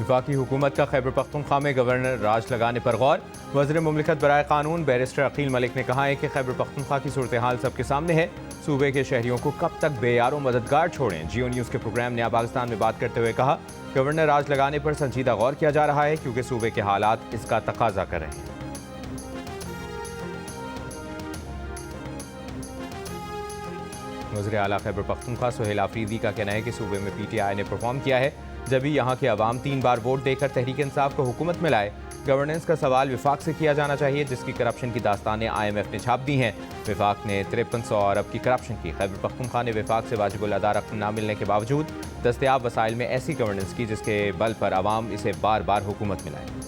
वफाकी हुकूमत का खैबर पख्तूनख्वा में गवर्नर राज लगाने पर गौर। वज़ीर मुमलिकत बराए कानून बैरिस्टर अकील मलिक ने कहा है कि खैबर पख्तूनख्वा की सूरत हाल सबके सामने है। सूबे के शहरियों को कब तक बेयारो मददगार छोड़ें। जियो न्यूज़ के प्रोग्राम नया पाकिस्तान में बात करते हुए कहा, गवर्नर राज लगाने पर संजीदा गौर किया जा रहा है क्योंकि सूबे के हालात इसका तकाजा कर रहे हैं। वज़ीर आला खैबर पख्तूनख्वा सुहेल आफरीदी का कहना है कि सूबे में PTI ने परफॉर्म किया है, जब भी यहाँ के अवाम 3 बार वोट देकर तहरीक इंसाफ को हुकूमत में लाए। गवर्नेंस का सवाल विफाक से किया जाना चाहिए, जिसकी करप्शन की दास्तानें IMF ने छाप दी हैं। विफाक ने 5300 अरब की करप्शन की। खैबर पख्तूनख्वा ने विफाक से वाजिबुल अदा रकम न मिलने के बावजूद दस्तयाब वसाइल में ऐसी गवर्नेंस की जिसके बल पर अवाम इसे बार बार हुकूमत में लाए।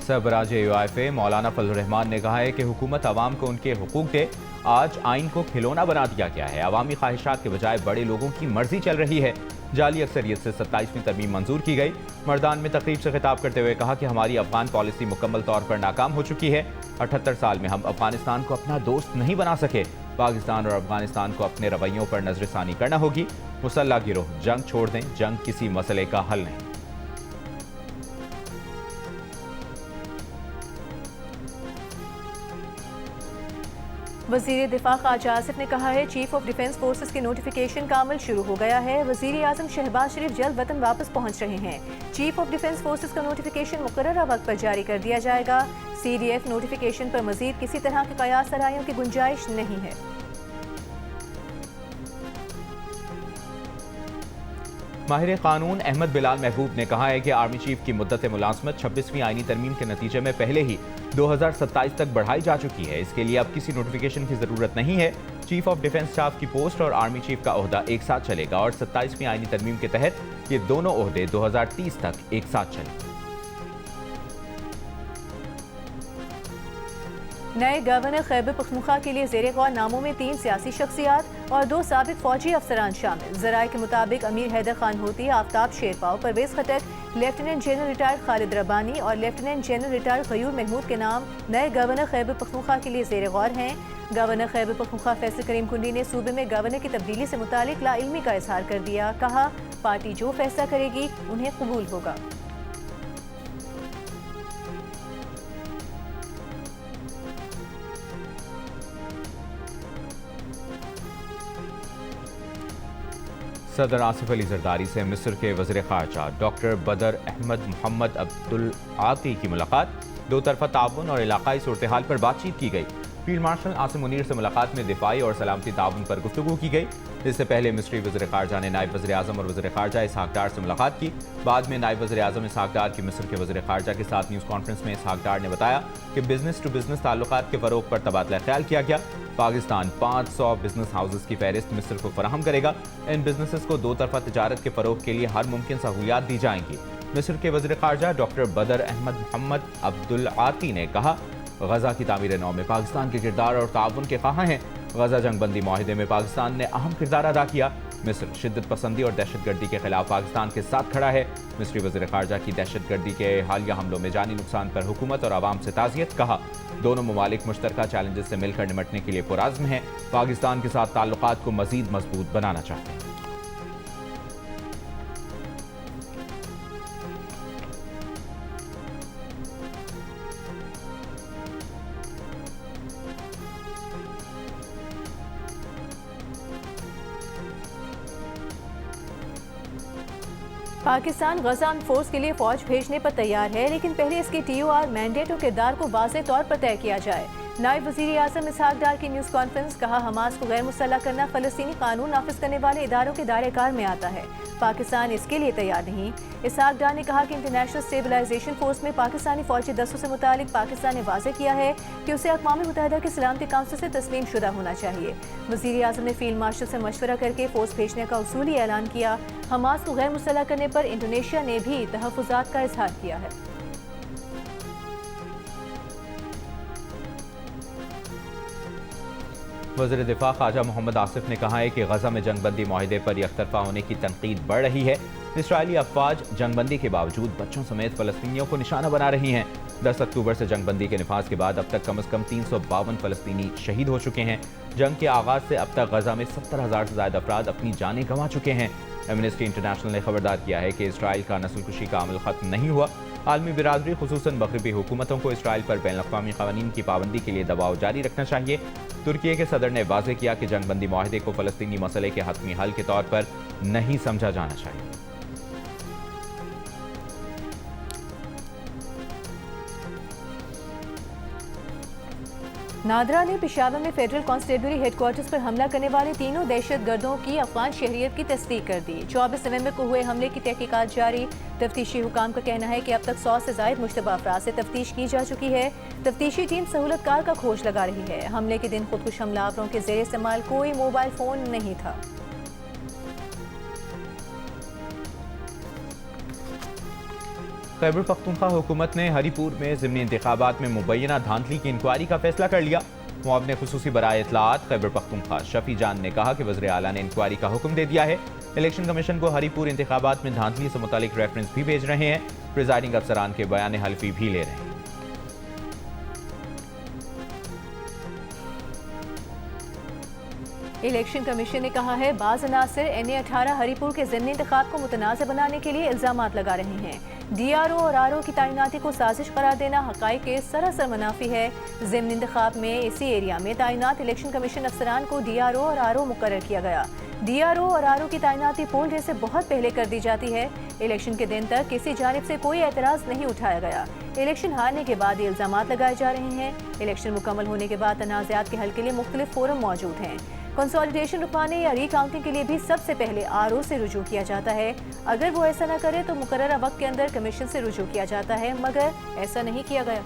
सरबराह UIFA मौलाना फजल रहमान ने कहा है कि हुकूमत अवाम को उनके हुकूक दे। आज आइन को खिलौना बना दिया गया है। अवामी ख्वाहिशात के बजाय बड़े लोगों की मर्जी चल रही है। जाली अक्सरियत से 27वीं तरमीम मंजूर की गई। मर्दान में तकरीब से खिताब करते हुए कहा कि हमारी अफगान पॉलिसी मुकम्मल तौर पर नाकाम हो चुकी है। 78 साल में हम अफगानिस्तान को अपना दोस्त नहीं बना सके। पाकिस्तान और अफगानिस्तान को अपने रवैयों पर नजरसानी करना होगी। मुसल्लह गिरोह जंग छोड़ दें, जंग किसी मसले का हल नहीं। वज़ीर दिफा ख्वाजा आसिफ ने कहा है, चीफ ऑफ डिफेंस फोर्सेस के नोटिफिकेशन का अमल शुरू हो गया है। वज़ीर आज़म शहबाज शरीफ जल्द वतन वापस पहुंच रहे हैं। चीफ ऑफ डिफेंस फोर्सेस का नोटिफिकेशन मुकर्ररा वक्त पर जारी कर दिया जाएगा। CDF नोटिफिकेशन पर मजीद किसी तरह के कयास सरायों की गुंजाइश नहीं है। माहिर कानून अहमद बिलाल महबूब ने कहा है कि आर्मी चीफ की मुद्दत मुलाजमत 26वीं आईनी तरमीम के नतीजे में पहले ही 2027 तक बढ़ाई जा चुकी है। इसके लिए अब किसी नोटिफिकेशन की जरूरत नहीं है। चीफ ऑफ डिफेंस स्टाफ की पोस्ट और आर्मी चीफ का ओहदा एक साथ चलेगा और 27वीं आईनी तरमीम के तहत ये दोनों ओहदे 2030 तक एक साथ चलेंगे। नए गवर्नर खैबर पख्तूनख्वा के लिए ज़ेरे गौर नामों में 3 सियासी शख्सियात और 2 साबिक फौजी अफसरान शामिल। ज़राए के मुताबिक अमीर Haider Khan Hoti, Aftab Sherpao, Pervez Khattak, lieutenant general retired Khalid Rabbani और lieutenant general retired Ghayur Mahmood के नाम नए गवर्नर खैबर पख्तूनख्वा के लिए ज़ेरे गौर हैं। गवर्नर खैबर पख्तूनख्वा फैसल करीम कुंडी ने सूबे में गवर्नर की तब्दीली से मुतालिक लाइल्मी का इजहार कर दिया। कहा, पार्टी जो फैसला करेगी उन्हें कबूल होगा। सदर आसिफ अली जरदारी से मिस्र के वज़ीर ख़ारजा डॉक्टर बदर अहमद मोहम्मद अब्दुल आती की मुलाकात। दो तरफ़ा ताउन और इलाकाई सूरत हाल पर बातचीत की गई। फील्ड मार्शल आसिम मुनीर से मुलाकात में दिफाई और सलामती ताउन पर गुफ्तगू की गई। इससे पहले मिस्री वज़ीर ख़ारजा ने नायब वज़ीर आज़म और वज़ीर ख़ारजा इसहाक डार से मुलाकात की। बाद में नायब वज़ीर आज़म इसहाक डार की मिस्र के वज़ीर ख़ारजा के साथ न्यूज़ कॉन्फ्रेंस में इसहाक डार ने बताया कि बिजनेस टू बिजनेस ताल्लुकात के फ़रोग़ पर तबादला ख्याल किया गया। पाकिस्तान 500 बिजनेस हाउसेस की फहरिस्त मिस्र को फराहम करेगा। इन बिजनेसेस को 2 तरफ़ा तिजारत के फ़रोग़ के लिए हर मुमकिन सहूलियात दी जाएंगी। मिस्र के वज़ीर ख़ारजा डॉक्टर बदर अहमद मोहम्मद अब्दुल आती ने कहा, गजा की तामीर नौ में पाकिस्तान के किरदार और ताउन के ख़्वाह हैं। गजा जंग बंदी माहिदे में पाकिस्तान ने अहम किरदार अदा किया। मिस्र शिद्दत पसंदी और दहशतगर्दी के खिलाफ पाकिस्तान के साथ खड़ा है। मिस्री वज़ीर ख़ारजा की दहशतगर्दी के हालिया हमलों में जानी नुकसान पर हुकूमत और आवाम से ताज़ियत। कहा, दोनों ममालिक मुश्तरका चैलेंजेस से मिलकर निमटने के लिए पुरअज़्म हैं। पाकिस्तान के साथ ताल्लुकात को मज़ीद मजबूत बनाना चाहते हैं। पाकिस्तान गजा फोर्स के लिए फौज भेजने पर तैयार है, लेकिन पहले इसके TOR मैंडेट और किरदार को वाज़ेह तौर पर तय किया जाए। नायब वज़ीर आज़म इसहाक डार की न्यूज़ कॉन्फ्रेंस। कहा, हमास को गैर मुसल्लह करना फ़लस्तीनी कानून नाफिज करने वाले इदारों के दायरे कार में आता है। पाकिस्तान इसके लिए तैयार नहीं। इसहाक डार ने कहा कि इंटरनेशनल स्टेबलाइजेशन फोर्स में पाकिस्तानी फौजी दस्तों से मुतालिक पाकिस्तान ने वाज़ेह किया है कि उसे अक़वाम मुत्तहिदा के सलामती काउंसिल से तस्लीम शुदा होना चाहिए। वज़ीर आज़म ने फील्ड मार्शल से मशवरा करके फोर्स भेजने का उसूली ऐलान किया। हमास को गैर मुसल्लह करने पर इंडोनेशिया ने भी तहफ़्फ़ुज़ात का इजहार किया है। वज़ीर दिफा ख्वाजा मोहम्मद आसिफ ने कहा है कि गजा में जंगबंदी माहिदे पर यकतरफा होने की तनकीद बढ़ रही है। इसराइली अफवाज जंगबंदी के बावजूद बच्चों समेत फ़लस्तीनियों को निशाना बना रही हैं। 10 अक्टूबर से जंगबंदी के नफाज के बाद अब तक कम से कम 352 फ़लस्तीनी शहीद हो चुके हैं। जंग के आगाज़ से अब तक गजा में 70,000 से ज़्यादा अफराद अपनी जानें गंवा चुके हैं। एमनेस्टी इंटरनेशनल ने खबरदार किया है कि इसराइल का नस्लकुशी का अमल ख़त्म नहीं हुआ। आलमी बिरादरी खुसूसन मगरबी हुकूमतों को इसराइल पर बैनुल-अक़वामी क़वानीन की पाबंदी के लिए दबाव जारी रखना चाहिए। तुर्की के सदर ने वाज़ेह किया कि जंगबंदी माहिदे को फ़लस्तीनी मसले के हतमी हल के तौर पर नहीं समझा जाना चाहिए। नादरा ने पेशावर में फेडरल कांस्टेबलरी हेडक्वार्टर्स पर हमला करने वाले तीनों दहशतगर्दों की अफगान शहरियत की तस्दीक कर दी। 24 नवंबर को हुए हमले की तहकीकात जारी। तफ्तीशी हुकाम का कहना है कि अब तक 100 से ज़ायद मुश्तबा अफराद से तफ्तीश की जा चुकी है। तफ्तीशी टीम सहूलतकार का खोज लगा रही है। हमले के दिन खुदकुश हमलावरों के ज़ेर इस्तेमाल कोई मोबाइल फ़ोन नहीं था। खैबर पख्तूनख्वा हुकूमत ने हरीपुर में ज़िमनी इंतखाबात में मुबैना धांधली की इंक्वायरी का फैसला कर लिया। मुआवने खुसूसी बराए इत्तलाआत खैबर पख्तूनख्वा शफी जान ने कहा कि वज़ीर आला ने इंक्वायरी का हुक्म दे दिया है। इलेक्शन कमीशन को हरीपुर इंतखाबात में धांधली से मुतालिक रेफरेंस भी भेज रहे हैं। प्रिजाइडिंग अफसरान के बयान हल्फी भी ले रहे हैं। इलेक्शन कमीशन ने कहा है बाज़ अनासिर NA-18 हरीपुर के ज़िमनी इंतखाब को मुतनाज़ बनाने के लिए इल्ज़ामात लगा रहे हैं। DRO और RO की तैनाती को साजिश करार देना हक़ाइक़ के सरासर मुनाफी है। ज़िमनी इंतखाब में इसी एरिया में तैनात इलेक्शन कमीशन अफसरान को DRO और RO मुकर्रर किया गया। DRO और RO की तैनाती पोल डे से बहुत पहले कर दी जाती है। इलेक्शन के दिन तक किसी जानिब से कोई एतराज़ नहीं उठाया गया। इलेक्शन हारने के बाद ये इल्ज़ामात लगाए जा रहे हैं। इलेक्शन मुकम्मल होने के बाद तनाज़ात के हल के लिए मुख्तलिफ फोरम मौजूद हैं। कंसोलिडेशन रुकवाने या रीकाउंटिंग के लिए भी सबसे पहले RO से रुजू किया जाता है। अगर वो ऐसा न करे तो मुकर्ररा वक्त के अंदर कमीशन से रुजू किया जाता है, मगर ऐसा नहीं किया गया।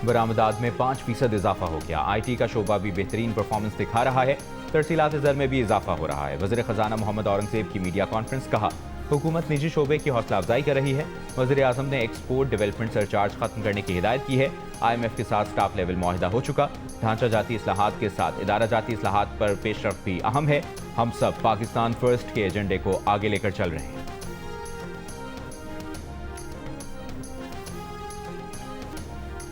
बरामदात में 5% इजाफा हो गया। IT का शोबा भी बेहतरीन परफॉर्मेंस दिखा रहा है। तरसीलात ज़र में भी इजाफा हो रहा है। वज़ीर ख़जाना मोहम्मद औरंगज़ेब की मीडिया कॉन्फ्रेंस कहा हुकूमत निजी शोबे की हौसला अफजाई कर रही है। वज़ीर आज़म ने एक्सपोर्ट डेवलपमेंट सरचार्ज खत्म करने की हिदायत की है। IMF के साथ स्टाफ लेवल मुआहिदा हो चुका। ढांचा जाती इस्लाहात के साथ इदारा जाती इस्लाहात पर पेशरफ्त भी अहम है। हम सब पाकिस्तान फर्स्ट के एजेंडे को आगे लेकर चल रहे हैं।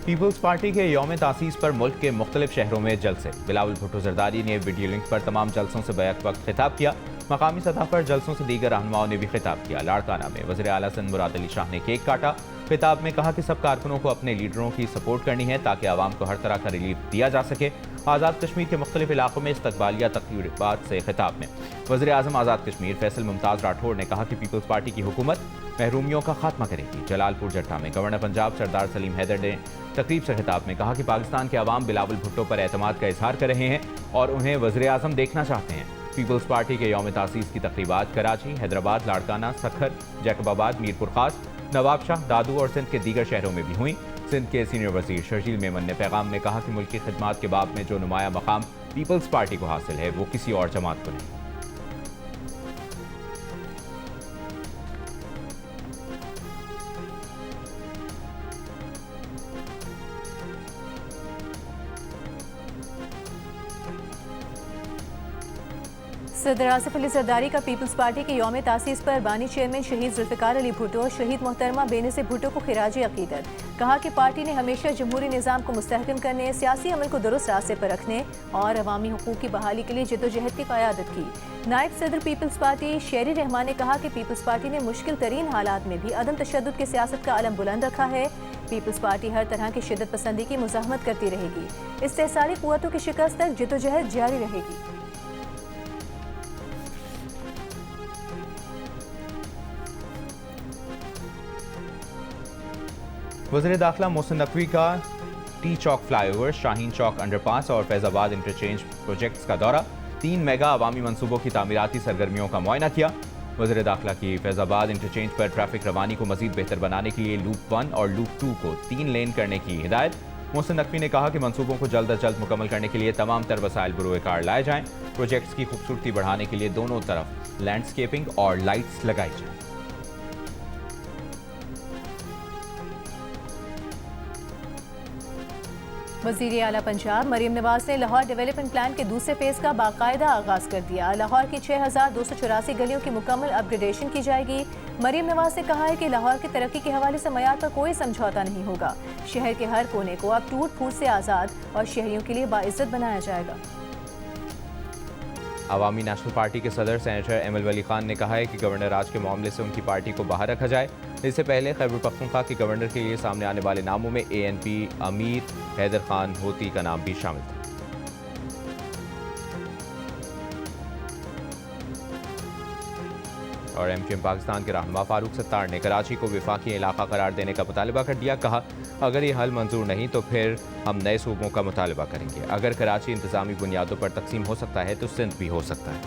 पीपल्स पार्टी के यौम तासीस पर मुल्क के मुख्तलिफ शहरों में जलसे। बिलावल भुट्टो जरदारी ने वीडियो लिंक पर तमाम जलसों से बैक वक्त खिताब किया। मकामी सतह पर जलसों से दीगर रहनुमाओं ने भी खिताब किया। लाड़काना में वज़ीर आला सिंध मुराद अली शाह ने केक काटा। खिताब में कहा कि सब कारकुनों को अपने लीडरों की सपोर्ट करनी है ताकि आवाम को हर तरह का रिलीफ दिया जा सके। आज़ाद कश्मीर के मुख्तलिफ इलाकों में इस्तकबालिया तकरीबात से खिताब में वज़ीर आज़म आज़ाद कश्मीर फैसल मुमताज़ राठौड़ ने कहा कि पीपल्स पार्टी की हुकूमत महरूमियों का खात्मा करेगी। जलालपुर जट्टा में गवर्नर पंजाब सरदार सलीम हैदर ने तकरीब से खिताब में कहा कि पाकिस्तान के अवाम बिलावल भुट्टो पर एतमाद का इजहार कर रहे हैं और उन्हें वज़ीर आज़म देखना चाहते हैं। पीपल्स पार्टी के यौम तासीस की तकरीबात कराची, हैदराबाद, लाड़काना, सखर, जैकबाबाद, मीरपुर खास, नवाबशाह, दादू और सिंध के दीगर शहरों में भी हुई। सिंध के सीनियर वज़ीर शर्जील मेमन ने पैगाम में कहा कि मुल्क की खिदमात के बाब में जो नुमाया मकाम पीपल्स पार्टी को हासिल है वो किसी और जमात को नहीं। सदर आसिफ अली जरदारी का पीपल्स पार्टी के यौम तासीस पर बानी चेयरमैन शहीद जुल्फ़िकार अली भुट्टो और शहीद मोहतरमा बेनज़ीर भुट्टो को खिराज अक़ीदत। कहा कि पार्टी ने हमेशा जमहूरी निज़ाम को मुस्तहकम करने, सियासी अमल को दुरुस्त रास्ते पर रखने और अवामी हुकूक की बहाली के लिए जद्दोजहद की क़यादत की। नायब सदर पीपल्स पार्टी शेरी रहमान ने कहा कि पीपल्स पार्टी ने मुश्किल तरीन हालात में भी अदम तशद्दुद की सियासत का अलम बुलंद रखा है। पीपल्स पार्टी हर तरह की शिद्दत पसंदी की मुज़ाहमत करती रहेगी। इस्तेहसाली क़ुव्वतों की शिकस्त तक जद्दोजहद जारी रहेगी। वज़ीर दाखिला मोहसिन नकवी का टी चौक फ्लाईओवर, शाहीन चौक अंडरपास और फैज़ाबाद इंटरचेंज प्रोजेक्ट्स का दौरा। 3 मेगा अवामी मनसूबों की तामीराती सरगर्मियों का मुआयना किया। वज़ीर दाखिला की फैज़ाबाद इंटरचेंज पर ट्रैफिक रवानी को मज़ीद बेहतर बनाने के लिए लूप 1 और लूप 2 को 3 लेन करने की हिदायत। मोहसिन नकवी ने कहा कि मनसूबों को जल्द अज जल्द मुकम्मल करने के लिए तमाम तर वसाइल बरोए कार लाए जाएँ। प्रोजेक्ट्स की खूबसूरती बढ़ाने के लिए दोनों तरफ लैंडस्केपिंग और लाइट्स लगाई जाएँ। وزیر اعلیٰ پنجاب مریم نواز نے لاہور ڈیولپمنٹ پلان کے دوسرے فیز کا باقاعدہ آغاز کر دیا۔ لاہور کی 6284 گلیوں کی مکمل اپ گریڈیشن کی جائے گی۔ مریم نواز نے کہا ہے کہ لاہور کی ترقی کے حوالے سے معیار پر کوئی سمجھوتا نہیں ہوگا۔ شہر کے ہر کونے کو اب ٹوٹ پھوٹ سے آزاد اور شہریوں کے لیے باعزت بنایا جائے گا۔ عوامی نیشنل پارٹی کے صدر سینیٹر ایمل ولی خان نے کہا ہے کہ گورنر راج کے معاملے سے ان کی پارٹی کو باہر رکھا جائے۔ اس سے پہلے خیبر پختونخوا کے گورنر کے لیے سامنے آنے والے ناموں میں ANP امیر حیدر خان ہوتی کا نام بھی شامل تھا۔ اور MQM پاکستان کے رہنما فاروق ستار نے کراچی کو وفاقی علاقہ قرار دینے کا مطالبہ کر دیا۔ کہا اگر یہ حل منظور نہیں تو پھر ہم نئے صوبوں کا مطالبہ کریں گے۔ اگر کراچی انتظامی بنیادوں پر تقسیم ہو سکتا ہے تو سندھ بھی ہو سکتا ہے۔